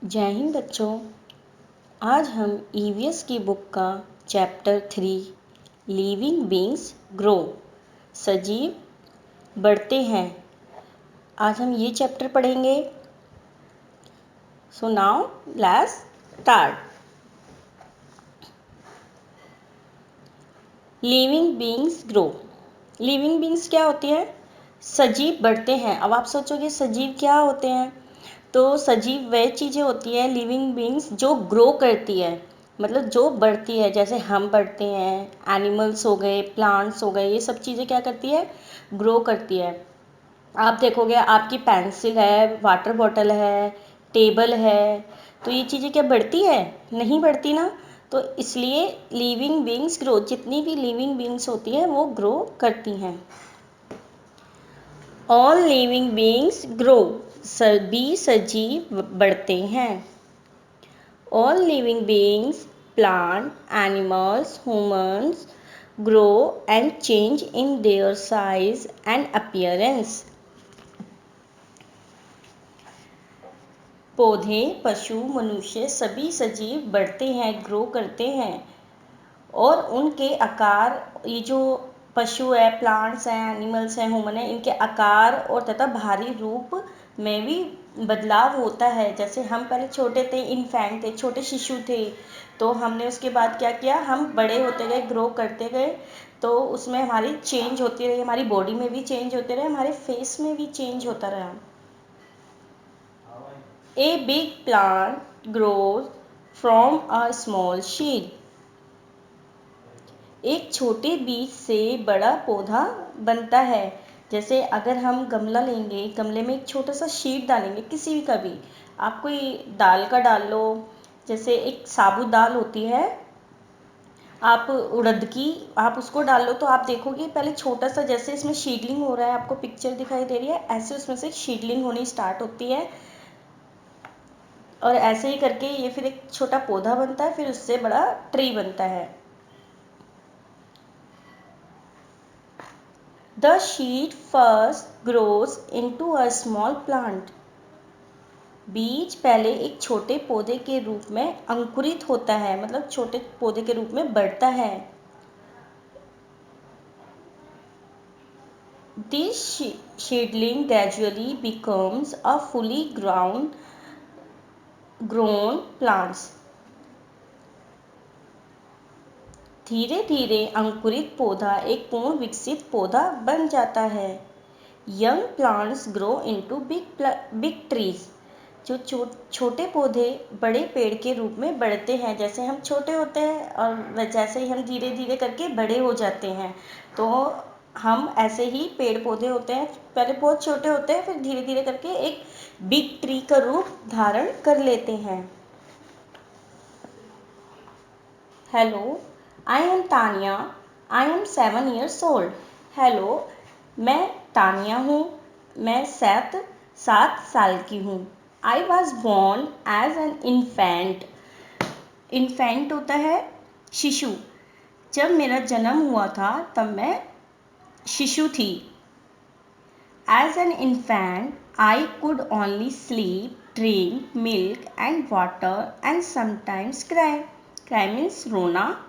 जय हिंद बच्चों। आज हम ईवीएस की बुक का चैप्टर 3 लिविंग बींग्स ग्रो सजीव बढ़ते हैं, आज हम ये चैप्टर पढ़ेंगे। So now let's start. Living beings grow. Living beings क्या होती है? सजीव बढ़ते हैं। अब आप सोचोगे सजीव क्या होते हैं? तो सजीव वह चीज़ें होती है लिविंग बींग्स जो ग्रो करती है, मतलब जो बढ़ती है। जैसे हम बढ़ते हैं, एनिमल्स हो गए, प्लांट्स हो गए, ये सब चीज़ें क्या करती है? ग्रो करती है। आप देखोगे आपकी पेंसिल है, वाटर बॉटल है, टेबल है, तो ये चीज़ें क्या बढ़ती है? नहीं बढ़ती ना। तो इसलिए लिविंग बींग्स ग्रो, जितनी भी लिविंग बींग्स होती है वो ग्रो करती हैं। ऑल लिविंग बींग्स ग्रो, सभी सजीव बढ़ते हैं। All living beings, plant, animals, humans grow and change in their size and appearance. पौधे, पशु, मनुष्य सभी सजीव बढ़ते हैं, ग्रो करते हैं और उनके आकार, ये जो पशु है, प्लांट्स हैं, एनिमल्स हैं, ह्यूमन है, इनके आकार और तथा भारी रूप में भी बदलाव होता है। जैसे हम पहले छोटे थे, इन्फेंट थे, छोटे शिशु थे, तो हमने उसके बाद क्या किया, हम बड़े होते गए, ग्रो करते गए, तो उसमें हमारी चेंज होती रही, हमारी बॉडी में भी चेंज होते रहे, हमारे फेस में भी चेंज होता रहा। A big plant grows from a small seed. एक छोटे बीज से बड़ा पौधा बनता है। जैसे अगर हम गमला लेंगे, गमले में एक छोटा सा सीड डालेंगे, किसी भी का भी, आप कोई दाल का डाल लो, जैसे एक साबुत दाल होती है, आप उड़द की, आप उसको डाल लो, तो आप देखोगे पहले छोटा सा, जैसे इसमें सीडलिंग हो रहा है, आपको पिक्चर दिखाई दे रही है, ऐसे उसमें से सीडलिंग होनी स्टार्ट होती है और ऐसे ही करके ये फिर एक छोटा पौधा बनता है, फिर उससे बड़ा ट्री बनता है। The seed first grows into a small plant. बीज पहले एक छोटे पौधे के रूप में अंकुरित होता है, मतलब छोटे पौधे के रूप में बढ़ता है। This seedling gradually becomes a fully grown plants. धीरे धीरे अंकुरित पौधा एक पूर्ण विकसित पौधा बन जाता है। Young plants grow into big trees. जो छोटे पौधे बड़े पेड़ के रूप में बढ़ते हैं। जैसे हम छोटे होते हैं और जैसे ही हम धीरे धीरे करके बड़े हो जाते हैं, तो हम ऐसे ही पेड़ पौधे होते हैं, पहले बहुत छोटे होते हैं, फिर धीरे धीरे करके एक बिग ट्री का रूप धारण कर लेते हैं। Hello, I am Tania, I am 7 years old. Hello, मैं तानिया हूँ, मैं 7 साल की हूँ। I was born as an infant. Infant होता है शिशु। जब मेरा जन्म हुआ था तब मैं शिशु थी। As an infant I could only sleep, drink milk and water and sometimes cry. Cry means रोना,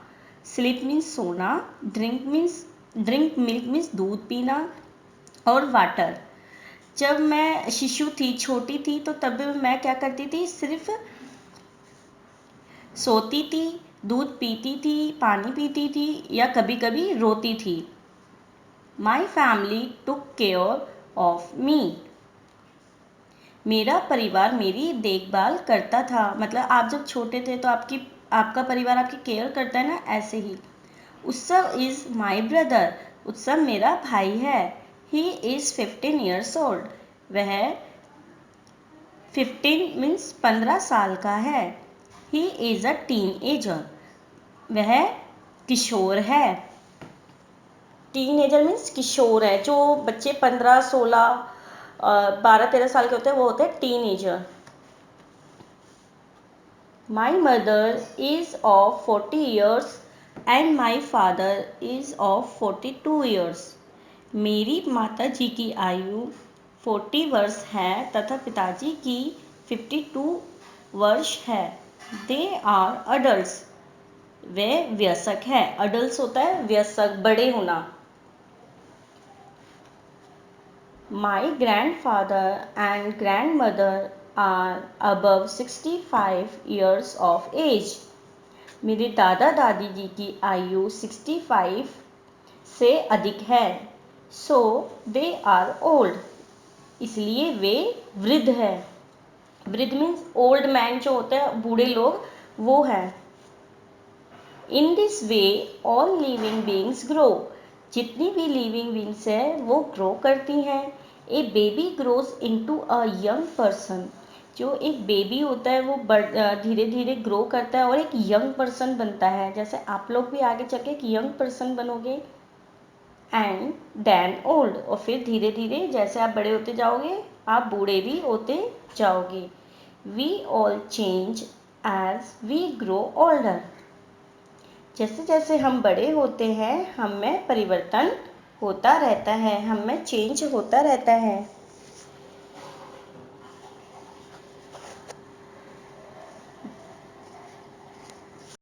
स्लीप मीन्स सोना, ड्रिंक मिल्क मीन्स दूध पीना और वाटर। जब मैं शिशु थी, छोटी थी, तो तब मैं क्या करती थी, सिर्फ सोती थी, दूध पीती थी, पानी पीती थी या कभी कभी रोती थी। My family took care of me. मेरा परिवार मेरी देखभाल करता था। मतलब आप जब छोटे थे तो आपका परिवार आपकी केयर करता है ना, ऐसे ही। उत्सव इज माई ब्रदर। उत्सव मेरा भाई है। He is 15 years old. वह 15 मीन्स 15 साल का है। He is a teenager. वह किशोर है। टीनएजर मीन्स किशोर है। जो बच्चे 15, 16, 12, 13 साल के होते हैं वो होते हैं teenager. My mother is of 40 years and my father is of 42 years. मेरी माता जी की आयु 40 वर्ष है तथा पिताजी की 52 वर्ष है। दे आर अडल्ट्स, वे वयस्क है। अडल्ट होता है वयस्क, बड़े होना। My grandfather and grandmother are above 65 years of age. मेरे दादा दादी जी की आयु 65 से अधिक है। सो दे आर ओल्ड, इसलिए वे वृद्ध है। वृद्ध मीन्स ओल्ड मैन जो होते हैं, बूढ़े लोग, वो है। In this way all living beings grow, जितनी भी लिविंग बींग्स है वो ग्रो करती हैं। A baby grows into a young person, जो एक बेबी होता है वो धीरे धीरे ग्रो करता है और एक यंग पर्सन बनता है। जैसे आप लोग भी आगे चल के एक यंग पर्सन बनोगे। एंड देन ओल्ड, और फिर धीरे धीरे जैसे आप बड़े होते जाओगे आप बूढ़े भी होते जाओगे। We all change as we grow older, जैसे जैसे हम बड़े होते हैं हम में परिवर्तन होता रहता है, हम में चेंज होता रहता है।